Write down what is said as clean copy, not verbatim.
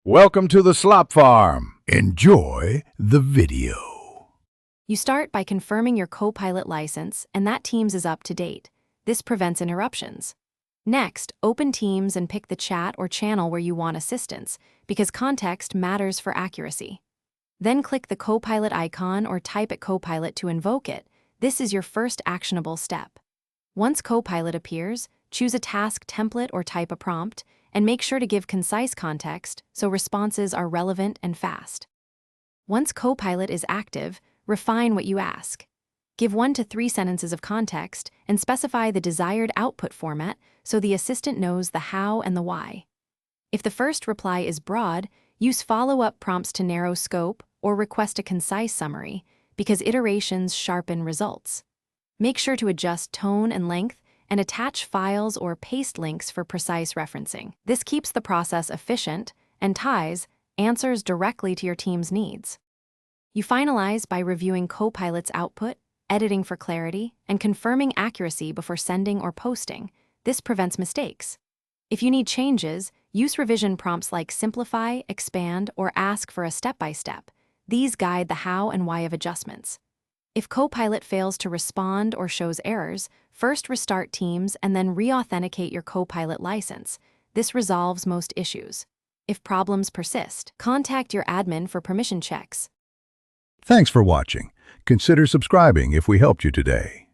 Welcome to the Slop Farm. Enjoy the video. You start by confirming your Copilot license, and that Teams is up to date. This prevents interruptions. Next, open Teams and pick the chat or channel where you want assistance, because context matters for accuracy. Then click the Copilot icon or type at Copilot to invoke it. This is your first actionable step. Once Copilot appears, choose a task template or type a prompt, and make sure to give concise context so responses are relevant and fast. Once Copilot is active, refine what you ask. Give 1 to 3 sentences of context and specify the desired output format so the assistant knows the how and the why. If the first reply is broad, use follow-up prompts to narrow scope or request a concise summary, because iterations sharpen results. Make sure to adjust tone and length and attach files or paste links for precise referencing. This keeps the process efficient and ties answers directly to your team's needs. You finalize by reviewing Copilot's output, editing for clarity, and confirming accuracy before sending or posting. This prevents mistakes. If you need changes, use revision prompts like simplify, expand, or ask for a step-by-step. These guide the how and why of adjustments. If Copilot fails to respond or shows errors, first restart Teams and then re-authenticate your Copilot license. This resolves most issues. If problems persist, contact your admin for permission checks. Thanks for watching. Consider subscribing if we helped you today.